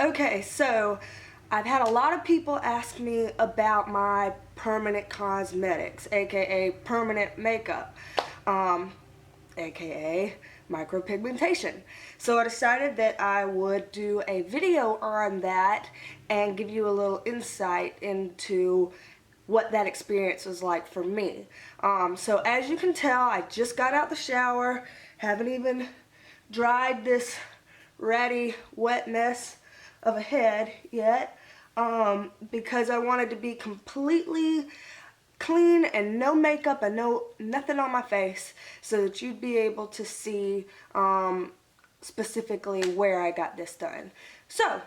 Okay, so I've had a lot of people ask me about my permanent cosmetics, aka permanent makeup, aka micropigmentation. So I decided that I would do a video on that and give you a little insight into what that experience was like for me. So as you can tell, I just got out the shower, haven't even dried this ratty wet mess of a head yet, because I wanted to be completely clean and no makeup and nothing on my face, so that you'd be able to see specifically where I got this done. So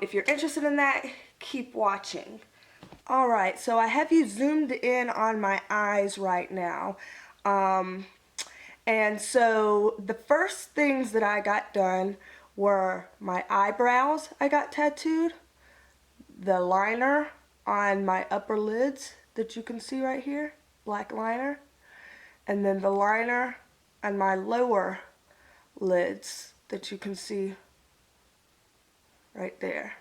if you're interested in that, keep watching. Alright, so I have you zoomed in on my eyes right now. And so the first things that I got done were my eyebrows I got tattooed, the liner on my upper lids that you can see right here, black liner, and then the liner on my lower lids that you can see right there.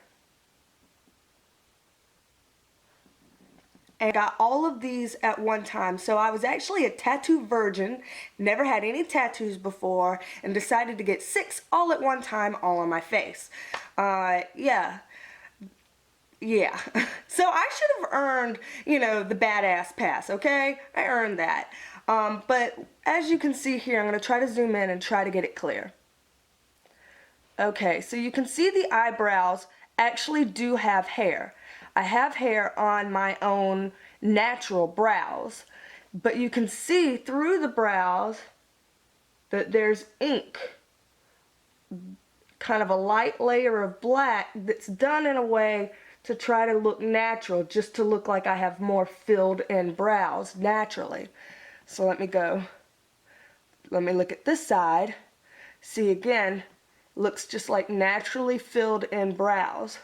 And I got all of these at one time. So I was actually a tattoo virgin, never had any tattoos before, and decided to get 6 all at one time, all on my face. Yeah. So I should have earned, the badass pass, okay? I earned that. But as you can see here, I'm going to try to zoom in and try to get it clear. Okay, so you can see the eyebrows actually do have hair. I have hair on my own natural brows, but you can see through the brows that there's ink, kind of a light layer of black that's done in a way to try to look natural, just to look like I have more filled in brows naturally. So let me look at this side. See, again, looks just like naturally filled in brows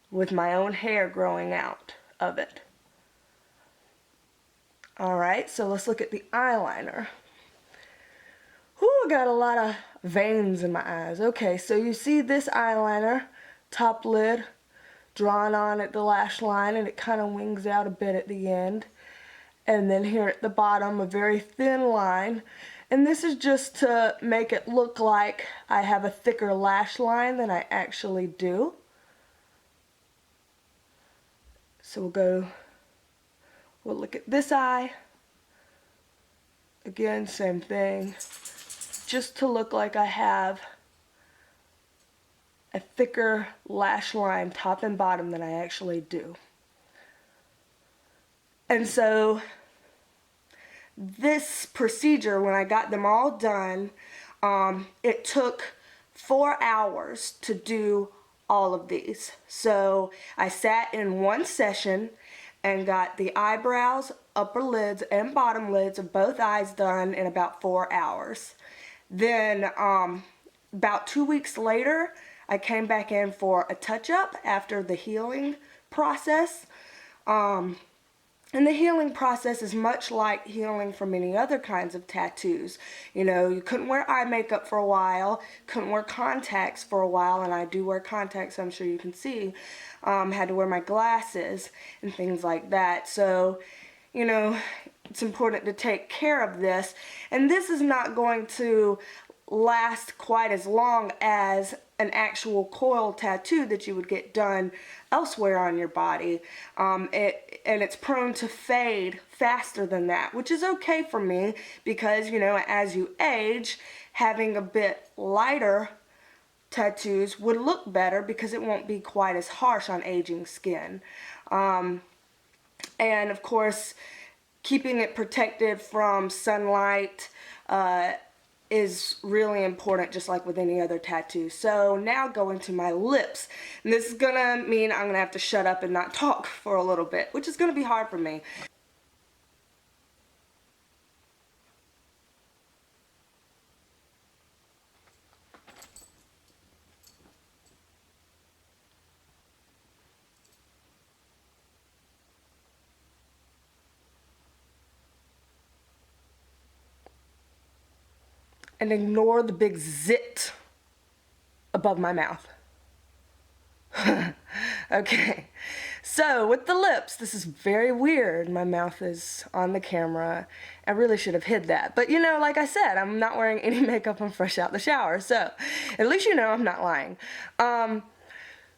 with my own hair growing out of it. Alright, so let's look at the eyeliner. Ooh, I got a lot of veins in my eyes. Okay, so you see this eyeliner, top lid, drawn on at the lash line, and it kind of wings out a bit at the end. And then here at the bottom, a very thin line. And this is just to make it look like I have a thicker lash line than I actually do. So we'll look at this eye. Again, same thing. Just to look like I have a thicker lash line top and bottom than I actually do. And so this procedure, when I got them all done, it took 4 hours to do all of these. So I sat in one session and got the eyebrows, upper lids, and bottom lids of both eyes done in about 4 hours. Then about 2 weeks later, I came back in for a touch-up after the healing process. And the healing process is much like healing from many other kinds of tattoos. You couldn't wear eye makeup for a while, couldn't wear contacts for a while, and I do wear contacts, I'm sure you can see. Had to wear my glasses and things like that. So, it's important to take care of this. And this is not going to last quite as long as an actual coil tattoo that you would get done elsewhere on your body. And it's prone to fade faster than that, which is okay for me because, as you age, having a bit lighter tattoos would look better because it won't be quite as harsh on aging skin. And of course, keeping it protected from sunlight is really important, just like with any other tattoo. So now going to my lips. And this is gonna mean I'm gonna have to shut up and not talk for a little bit, which is gonna be hard for me. and ignore the big zit above my mouth. Okay, so with the lips, this is very weird. My mouth is on the camera. I really should have hid that. But you know, like I said, I'm not wearing any makeup. I'm fresh out the shower. So at least you know I'm not lying.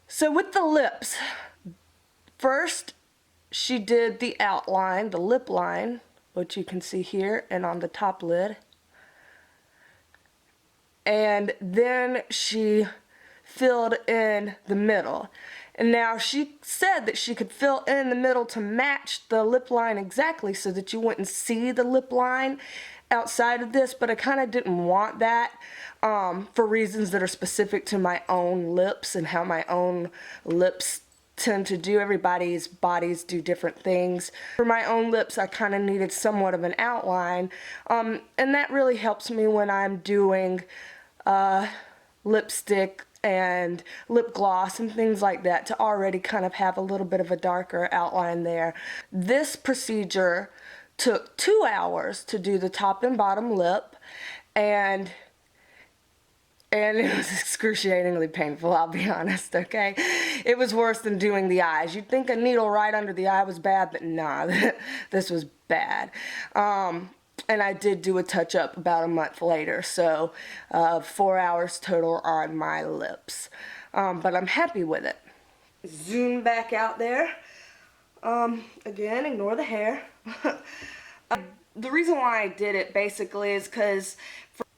So with the lips, first she did the outline, the lip line, which you can see here and on the top lid. And then she filled in the middle. And now she said that she could fill in the middle to match the lip line exactly so that you wouldn't see the lip line outside of this, but I kind of didn't want that for reasons that are specific to my own lips and how my own lips tend to do. Everybody's bodies do different things. For my own lips, I kind of needed somewhat of an outline, and that really helps me when I'm doing lipstick and lip gloss and things like that, to already kind of have a little bit of a darker outline there. This procedure took 2 hours to do the top and bottom lip, and it was excruciatingly painful, I'll be honest, okay? It was worse than doing the eyes. You'd think a needle right under the eye was bad, but nah, this was bad. And I did do a touch-up about a month later, so 4 hours total on my lips. But I'm happy with it. Zoom back out there. Again, ignore the hair. The reason why I did it basically is because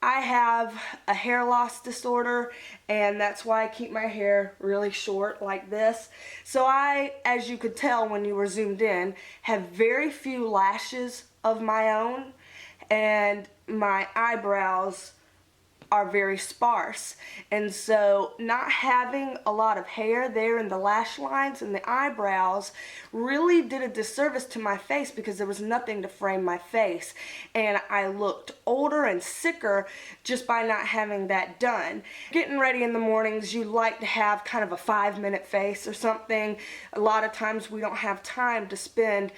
I have a hair loss disorder, and that's why I keep my hair really short like this. So I, as you could tell when you were zoomed in, have very few lashes of my own, and my eyebrows are very sparse, and so not having a lot of hair there in the lash lines and the eyebrows really did a disservice to my face, because there was nothing to frame my face, and I looked older and sicker just by not having that done. Getting ready in the mornings, you like to have kind of a 5-minute face or something. A lot of times we don't have time to spend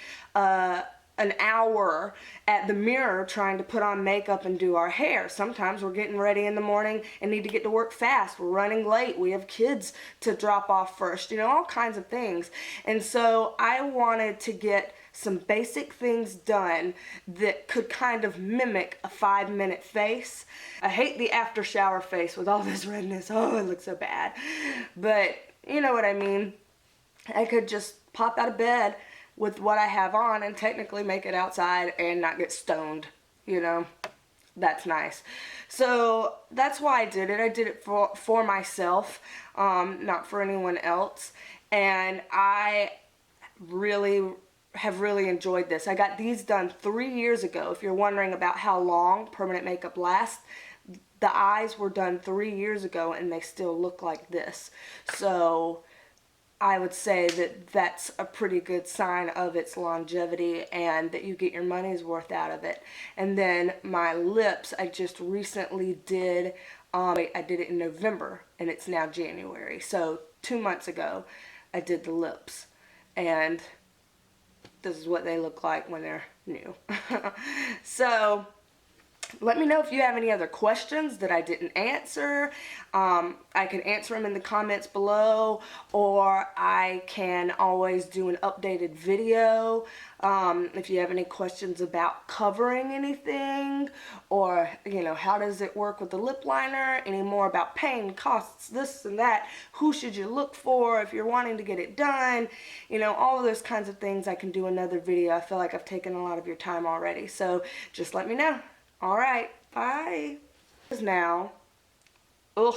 an hour at the mirror trying to put on makeup and do our hair. Sometimes we're getting ready in the morning and need to get to work fast. We're running late. We have kids to drop off first. You know, all kinds of things. And so I wanted to get some basic things done that could kind of mimic a 5-minute face. I hate the after shower face with all this redness. Oh, it looks so bad. But you know what I mean. I could just pop out of bed with what I have on and technically make it outside and not get stoned, you know. That's nice. So that's why I did it. I did it for myself, not for anyone else. And I have really enjoyed this. I got these done 3 years ago. If you're wondering about how long permanent makeup lasts, the eyes were done 3 years ago and they still look like this. So I would say that that's a pretty good sign of its longevity and that you get your money's worth out of it. And then my lips, I just recently did, I did it in November and it's now January. So 2 months ago I did the lips, and this is what they look like when they're new. So let me know if you have any other questions that I didn't answer. I can answer them in the comments below, or I can always do an updated video. If you have any questions about covering anything, or you know, how does it work with the lip liner, any more about pain, costs, this and that, who should you look for if you're wanting to get it done, you know, all of those kinds of things, I can do another video. I feel like I've taken a lot of your time already, so just let me know. Alright, bye. Now, ugh.